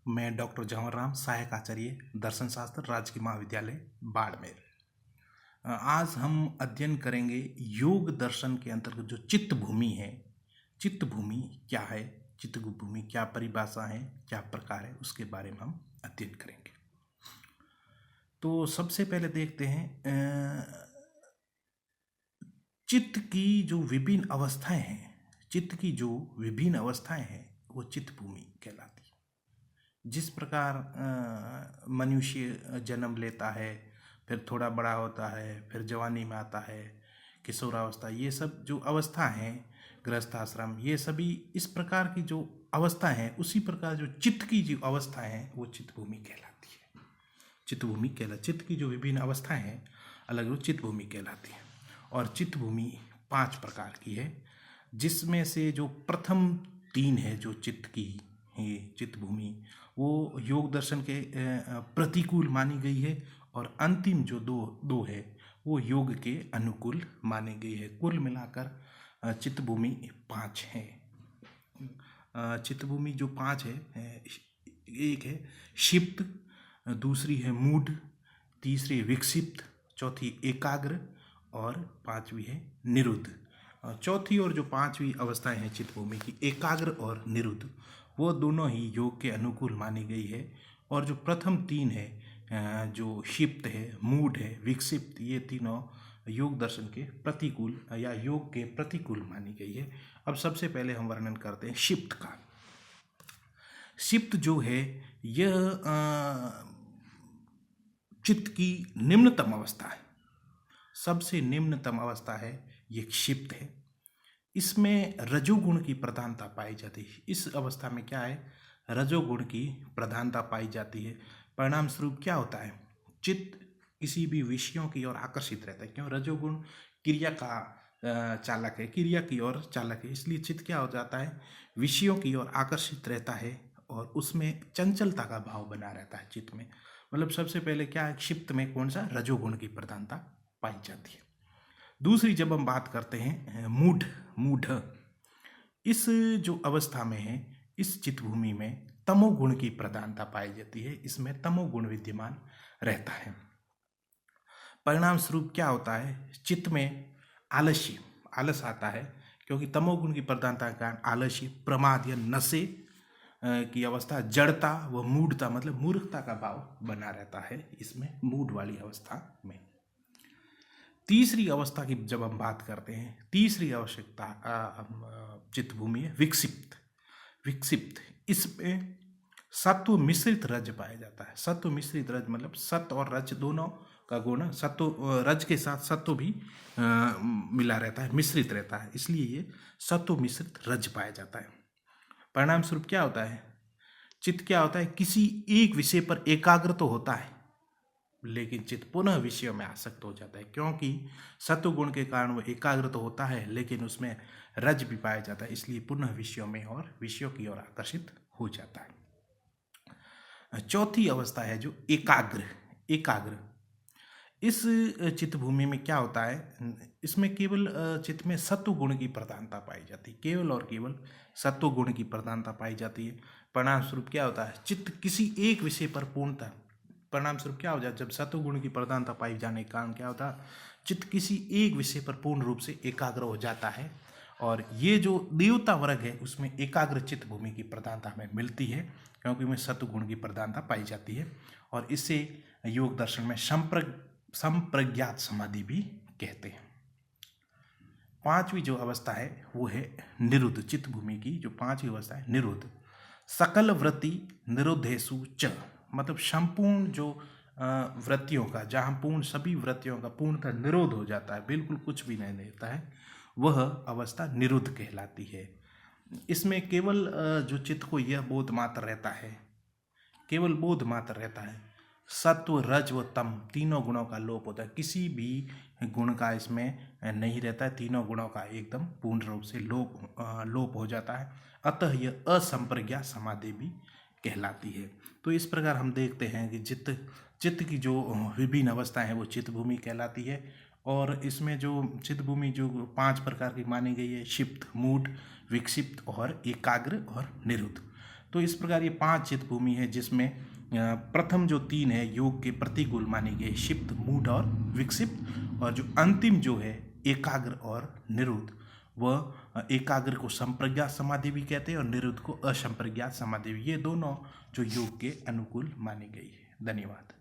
मैं डॉक्टर जवाहर राम, सहायक आचार्य दर्शन शास्त्र, राजकीय महाविद्यालय बाड़मेर। आज हम अध्ययन करेंगे योग दर्शन के अंतर्गत जो चित्त भूमि है। चित्त भूमि क्या है, चित्त भूमि क्या परिभाषा है, क्या प्रकार है, उसके बारे में हम अध्ययन करेंगे। तो सबसे पहले देखते हैं चित्त की जो विभिन्न अवस्थाएं हैं, चित्त की जो विभिन्न अवस्थाएं हैं वो चित्त भूमि कहलाती है। जिस प्रकार मनुष्य जन्म लेता है, फिर थोड़ा बड़ा होता है, फिर जवानी में आता है, किशोरावस्था, ये सब जो अवस्था हैं, गृहस्थाश्रम, ये सभी इस प्रकार की जो अवस्था हैं, उसी प्रकार जो चित्त की जो अवस्था है वो चित्त भूमि कहलाती है। चित्त भूमि चित्त की जो विभिन्न अवस्थाएं हैं अलग अलग चित्त भूमि कहलाती है। और चित्त भूमि 5 प्रकार की है, जिसमें से जो प्रथम 3 है जो चित्त की है चित्त भूमि, वो योग दर्शन के प्रतिकूल मानी गई है, और अंतिम जो दो है वो योग के अनुकूल मानी गई है। कुल मिलाकर चित्त भूमि 5 है। चित्त भूमि जो 5 है, एक है क्षिप्त, दूसरी है मूढ़, तीसरी विक्षिप्त, चौथी एकाग्र और 5वीं है निरुद्ध। चौथी और जो 5वीं अवस्थाएं हैं चित्त भूमि की, एकाग्र और निरुद्ध, वो दोनों ही योग के अनुकूल मानी गई है। और जो प्रथम 3 है, जो क्षिप्त है, मूढ़ है, विक्षिप्त, ये तीनों योग दर्शन के प्रतिकूल या योग के प्रतिकूल मानी गई है। अब सबसे पहले हम वर्णन करते हैं क्षिप्त का। क्षिप्त जो है यह चित्त की निम्नतम अवस्था है, सबसे निम्नतम अवस्था है, ये क्षिप्त है। इसमें रजोगुण की प्रधानता पाई जाती है। इस अवस्था में क्या है, रजोगुण की प्रधानता पाई जाती है। परिणाम स्वरूप क्या होता है, चित्त किसी भी विषयों की ओर आकर्षित रहता है। क्यों, रजोगुण क्रिया का चालक है, क्रिया की ओर चालक है, इसलिए चित्त क्या हो जाता है, विषयों की ओर आकर्षित रहता है और उसमें चंचलता का भाव बना रहता है चित्त में। मतलब सबसे पहले क्या है, क्षिप्त में कौन सा, रजोगुण की प्रधानता पाई जाती है। दूसरी जब हम बात करते हैं मूढ़, इस जो अवस्था में है, इस चित्त भूमि में तमोगुण की प्रधानता पाई जाती है। इसमें तमोगुण विद्यमान रहता है। परिणाम स्वरूप क्या होता है, चित्त में आलस आता है, क्योंकि तमोगुण की प्रधानता के कारण आलस्य, प्रमाद या नशे की अवस्था, जड़ता व मूढ़ता मतलब मूर्खता का भाव बना रहता है इसमें, मूढ़ वाली अवस्था में। तीसरी अवस्था की जब हम बात करते हैं, तीसरी आवश्यकता चित्त भूमि है विक्षिप्त। इसमें सत्व मिश्रित रज पाया जाता है। सत्व मिश्रित रज मतलब सत्व और रज दोनों का गुण, सत्व रज के साथ सत्व भी मिला रहता है, मिश्रित रहता है, इसलिए ये सत्व मिश्रित रज पाया जाता है। परिणाम स्वरूप क्या होता है, चित्त क्या होता है, किसी एक विषय पर एकाग्र तो होता है, लेकिन चित्त पुनः विषयों में आसक्त हो जाता है। क्योंकि सत्व गुण के कारण वो एकाग्र तो होता है, लेकिन उसमें रज भी पाया जाता है, इसलिए पुनः विषयों में और विषयों की ओर आकर्षित हो जाता है। चौथी अवस्था है जो एकाग्र। इस चित्त भूमि में क्या होता है, इसमें केवल चित्त में सत्व गुण की प्रधानता पाई जाती है, केवल और केवल सत्व गुण की प्रधानता पाई जाती है। परिणाम स्वरूप क्या होता है, चित्त किसी एक विषय पर पूर्णता, परिणाम स्वरूप क्या हो जाता है, जब सत्व गुण की प्रधानता पाई जाने के कारण क्या होता है, चित्त किसी एक विषय पर पूर्ण रूप से एकाग्र हो जाता है। और ये जो देवता वर्ग है उसमें एकाग्र चित्त भूमि की प्रधानता हमें मिलती है, क्योंकि उसमें सत्व गुण की प्रधानता पाई जाती है। और इसे योग दर्शन में संप्रज्ञात समाधि भी कहते हैं। 5वीं जो अवस्था है वो है निरुद्ध। चित्त भूमि की जो 5वीं अवस्था है निरुद्ध। सकल वृत्ति निरुद्धेषु च, मतलब संपूर्ण जो वृत्तियों का, जहाँ सभी वृत्तियों का पूर्णतः निरोध हो जाता है, बिल्कुल कुछ भी नहीं रहता है, वह अवस्था निरुद्ध कहलाती है। इसमें केवल जो चित्त को यह बोध मात्र रहता है, केवल बोध मात्र रहता है, सत्व रज व तम तीनों गुणों का लोप होता है, किसी भी गुण का इसमें नहीं रहता है, तीनों गुणों का एकदम पूर्ण रूप से लोप हो जाता है। अतः यह असंप्रज्ञा समाधि भी कहलाती है। तो इस प्रकार हम देखते हैं कि चित्त की जो विभिन्न अवस्थाएं हैं वो चित्त भूमि कहलाती है। और इसमें जो चित्त भूमि जो 5 प्रकार की मानी गई है, क्षिप्त, मूढ़, विक्षिप्त और एकाग्र और निरुद्ध। तो इस प्रकार ये 5 चित्त भूमि है, जिसमें प्रथम जो 3 है योग के प्रतिकूल माने गए, क्षिप्त, मूढ़ और विक्षिप्त, और जो अंतिम जो है एकाग्र और निरुद्ध, वह एकाग्र को संप्रज्ञात समाधि भी कहते हैं और निरुद्ध को असंप्रज्ञात समाधि भी। ये दोनों जो योग के अनुकूल मानी गई है। धन्यवाद।